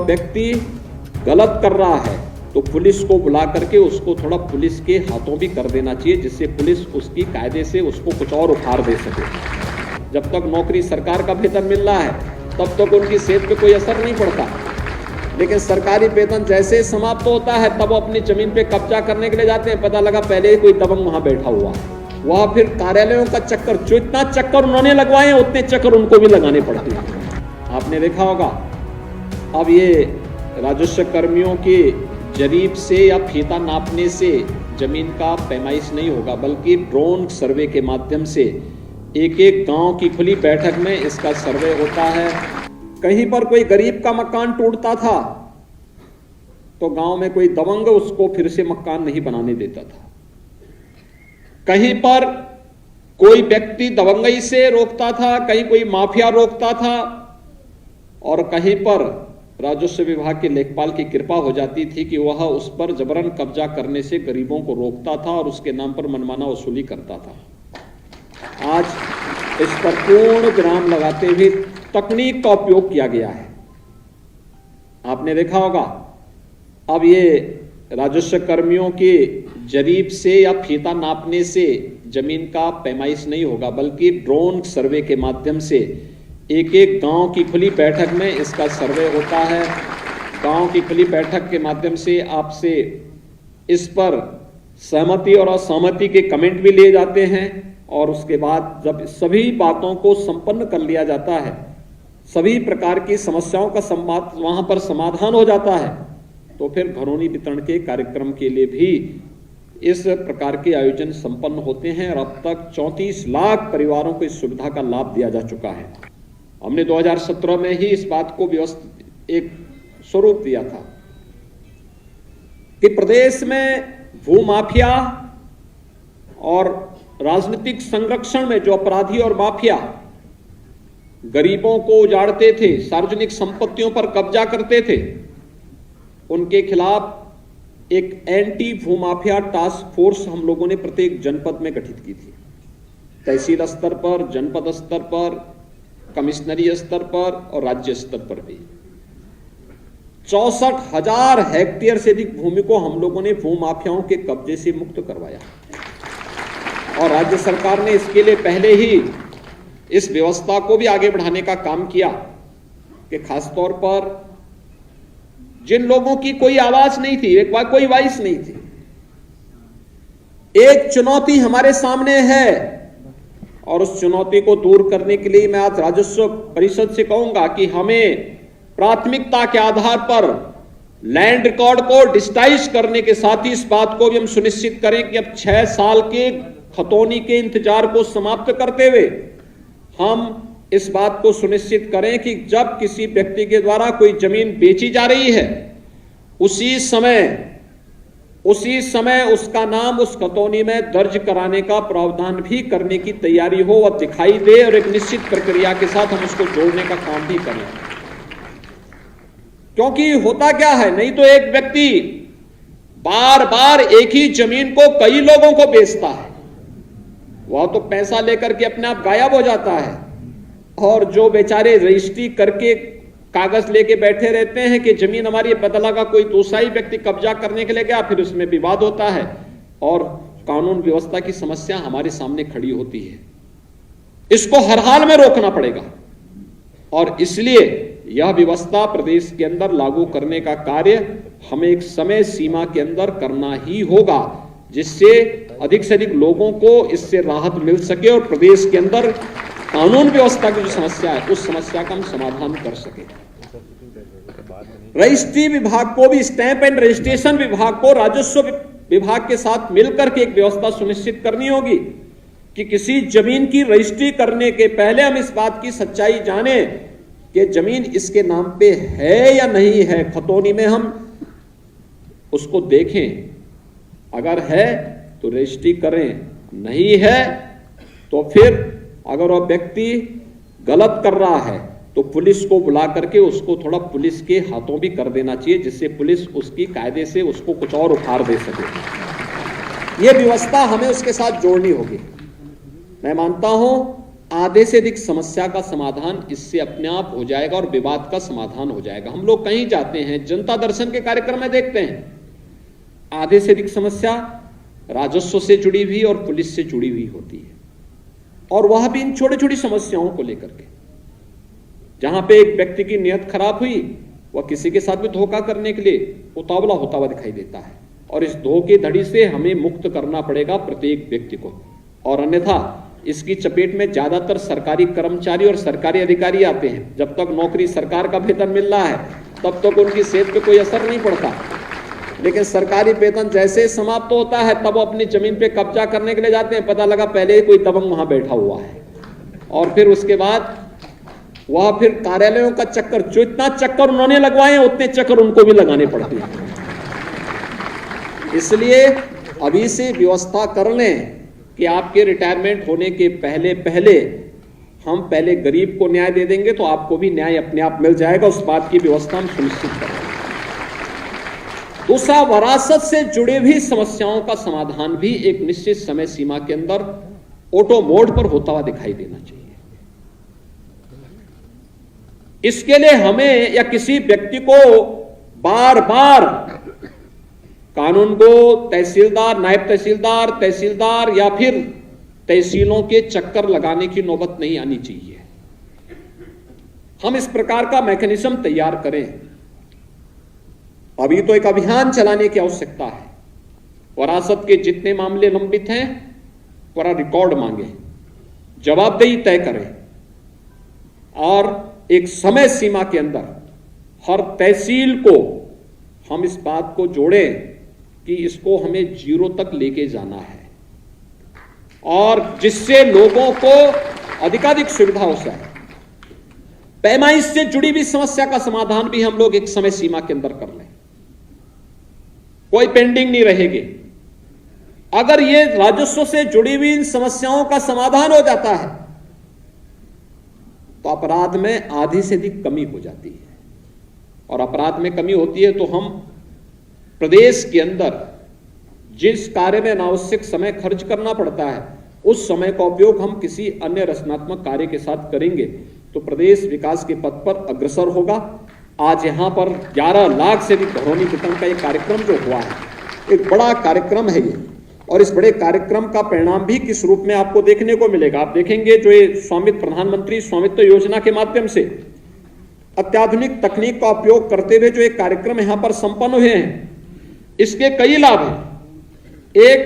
वह व्यक्ति गलत कर रहा है तो पुलिस को बुला करके उसको थोड़ा पुलिस के हाथों भी कर देना चाहिए, जिससे पुलिस उसकी कायदे से उसको कुछ और उपहार दे सके। जब तक नौकरी सरकार का वेतन मिल रहा है तब तक उनकी सेहत पे कोई असर नहीं पड़ता, लेकिन सरकारी वेतन जैसे समाप्त होता है तब वो अपनी जमीन पे कब्जा करने के लिए जाते हैं। पता लगा पहले ही कोई दबंग वहां बैठा हुआ है, वह फिर कार्यालयों का चक्कर, जो इतना चक्कर उन्होंने लगवाए हैं उतने चक्कर उनको भी लगाने पड़ते हैं। आपने देखा होगा अब ये राजस्व कर्मियों के जरीब से या फीता नापने से जमीन का पैमाइश नहीं होगा, बल्कि ड्रोन सर्वे के माध्यम से एक एक गांव की खुली बैठक में इसका सर्वे होता है। कहीं पर कोई गरीब का मकान टूटता था तो गांव में कोई दबंग उसको फिर से मकान नहीं बनाने देता था। कहीं पर कोई व्यक्ति दबंगई से रोकता था, कहीं कोई माफिया रोकता था, और कहीं पर राजस्व विभाग के लेखपाल की कृपा हो जाती थी कि वह उस पर जबरन कब्जा करने से गरीबों को रोकता था और उसके नाम पर मनमाना वसूली करता था। आज इस पर पूर्ण विराम लगाते हुए तकनीक का उपयोग किया गया है। आपने देखा होगा अब ये राजस्व कर्मियों के जरीब से या फीता नापने से जमीन का पैमाइश नहीं होगा, बल्कि ड्रोन सर्वे के माध्यम से एक एक गांव की खुली बैठक में इसका सर्वे होता है। गांव की खुली बैठक के माध्यम से आपसे इस पर सहमति और असहमति के कमेंट भी लिए जाते हैं, और उसके बाद जब सभी बातों को संपन्न कर लिया जाता है, सभी प्रकार की समस्याओं का वहां पर समाधान हो जाता है, तो फिर घरौनी वितरण के कार्यक्रम के लिए भी इस प्रकार के आयोजन संपन्न होते हैं। और अब तक 34 लाख परिवारों को इस सुविधा का लाभ दिया जा चुका है। हमने 2017 में ही इस बात को व्यवस्थित एक स्वरूप दिया था कि प्रदेश में भूमाफिया और राजनीतिक संरक्षण में जो अपराधी और माफिया गरीबों को उजाड़ते थे, सार्वजनिक संपत्तियों पर कब्जा करते थे, उनके खिलाफ एक एंटी भूमाफिया टास्क फोर्स हम लोगों ने प्रत्येक जनपद में गठित की थी। तहसील स्तर पर, जनपद स्तर पर, कमिश्नरी स्तर पर और राज्य स्तर पर भी 64,000 हेक्टेयर से अधिक भूमि को हम लोगों ने भूमाफियाओं के कब्जे से मुक्त करवाया। और राज्य सरकार ने इसके लिए पहले ही इस व्यवस्था को भी आगे बढ़ाने का काम किया कि खासतौर पर जिन लोगों की कोई आवाज नहीं थी, एक बार कोई वॉइस नहीं थी। एक चुनौती हमारे सामने है और उस चुनौती को दूर करने के लिए मैं आज राजस्व परिषद से कहूंगा कि हमें प्राथमिकता के आधार पर लैंड रिकॉर्ड को डिजिटाइज करने के साथ ही इस बात को भी हम सुनिश्चित करें कि अब 6 साल के खतौनी के इंतजार को समाप्त करते हुए हम इस बात को सुनिश्चित करें कि जब किसी व्यक्ति के द्वारा कोई जमीन बेची जा रही है उसी समय उसका नाम उस खतौनी में दर्ज कराने का प्रावधान भी करने की तैयारी हो और दिखाई दे, और एक निश्चित प्रक्रिया के साथ हम उसको जोड़ने का काम भी करें। क्योंकि होता क्या है, नहीं तो एक व्यक्ति बार बार एक ही जमीन को कई लोगों को बेचता है, वह तो पैसा लेकर के अपने आप गायब हो जाता है, और जो बेचारे रजिस्ट्री करके कागज लेके बैठे रहते हैं कि जमीन हमारी, पता लगा कोई दूसरा ही व्यक्ति कब्जा करने के लिए गया, फिर उसमें विवाद होता है और कानून व्यवस्था की समस्या हमारे सामने खड़ी होती है। इसको हर हाल में रोकना पड़ेगा और इसलिए यह व्यवस्था प्रदेश के अंदर लागू करने का कार्य हमें एक समय सीमा के अंदर करना ही होगा, जिससे अधिक से अधिक लोगों को इससे राहत मिल सके और प्रदेश के अंदर कानून व्यवस्था की जो समस्या है उस समस्या का हम समाधान कर सके। रजिस्ट्री विभाग को भी, स्टैंप एंड रजिस्ट्रेशन विभाग को राजस्व विभाग के साथ मिलकर के एक व्यवस्था सुनिश्चित करनी होगी कि किसी जमीन की रजिस्ट्री करने के पहले हम इस बात की सच्चाई जाने कि जमीन इसके नाम पे है या नहीं है। खतौनी में हम उसको देखें, अगर है तो रजिस्ट्री करें, नहीं है तो फिर अगर वह व्यक्ति गलत कर रहा है तो पुलिस को बुला करके उसको थोड़ा पुलिस के हाथों भी कर देना चाहिए, जिससे पुलिस उसकी कायदे से उसको कुछ और उपहार दे सके। यह व्यवस्था हमें उसके साथ जोड़नी होगी। मैं मानता हूं आधे से अधिक समस्या का समाधान इससे अपने आप हो जाएगा और विवाद का समाधान हो जाएगा। हम लोग कहीं जाते हैं, जनता दर्शन के कार्यक्रम में देखते हैं, आधे से अधिक समस्या राजस्व से जुड़ी हुई और पुलिस से जुड़ी हुई होती है, और वह भी इन छोटी छोटी समस्याओं को लेकर के। जहां पे एक व्यक्ति की नियत खराब हुई, वह किसी के साथ भी धोखा करने के लिए उतावला होता हुआ दिखाई देता है, और इस धोखेधड़ी से हमें मुक्त करना पड़ेगा प्रत्येक व्यक्ति को, और अन्यथा इसकी चपेट में ज्यादातर सरकारी कर्मचारी और सरकारी अधिकारी आते हैं। जब तक नौकरी सरकार का वेतन मिल रहा है तब तक उनकी सेहत पे कोई असर नहीं पड़ता, लेकिन सरकारी वेतन जैसे समाप्त होता है तब वो अपनी जमीन पे कब्जा करने के लिए जाते हैं। पता लगा पहले कोई दबंग वहां बैठा हुआ है, और फिर उसके बाद वह फिर कार्यालयों का चक्कर, जो इतना चक्कर उन्होंने लगवाए हैं उतने चक्कर उनको भी लगाने पड़ते हैं। इसलिए अभी से व्यवस्था कर लें कि आपके रिटायरमेंट होने के पहले पहले हम पहले गरीब को न्याय दे देंगे तो आपको भी न्याय अपने आप मिल जाएगा। उस बात की व्यवस्था हम सुनिश्चित करेंगे। दूसरा, वरासत से जुड़े हुई समस्याओं का समाधान भी एक निश्चित समय सीमा के अंदर ऑटो मोड पर होता हुआ दिखाई देना चाहिए। इसके लिए हमें या किसी व्यक्ति को बार बार कानून को तहसीलदार, नायब तहसीलदार, तहसीलदार या फिर तहसीलों के चक्कर लगाने की नौबत नहीं आनी चाहिए। हम इस प्रकार का मैकेनिज्म तैयार करें। अभी तो एक अभियान चलाने की आवश्यकता है। वरासत के जितने मामले लंबित हैं पूरा रिकॉर्ड मांगे, जवाबदेही तय करें, और एक समय सीमा के अंदर हर तहसील को हम इस बात को जोड़ें कि इसको हमें जीरो तक लेके जाना है, और जिससे लोगों को अधिकाधिक सुविधा हो सके। पैमाइश से जुड़ी हुई समस्या का समाधान भी हम लोग एक समय सीमा के अंदर कर लें, कोई पेंडिंग नहीं रहेगी। अगर ये राजस्व से जुड़ी हुई इन समस्याओं का समाधान हो जाता है तो अपराध में आधी से अधिक कमी हो जाती है, और अपराध में कमी होती है तो हम प्रदेश के अंदर जिस कार्य में अनावश्यक समय खर्च करना पड़ता है उस समय का उपयोग हम किसी अन्य रचनात्मक कार्य के साथ करेंगे तो प्रदेश विकास के पथ पर अग्रसर होगा। आज यहां पर 11 लाख से अधिक घरौनी वितरण का एक कार्यक्रम जो हुआ है, एक बड़ा कार्यक्रम है ये, और इस बड़े कार्यक्रम का परिणाम भी किस रूप में आपको देखने को मिलेगा। आप देखेंगे जो ये प्रधानमंत्री स्वामित्व योजना के माध्यम से अत्याधुनिक तकनीक का उपयोग करते हुए जो एक कार्यक्रम यहां पर संपन्न हुए हैं, इसके कई लाभ हैं। एक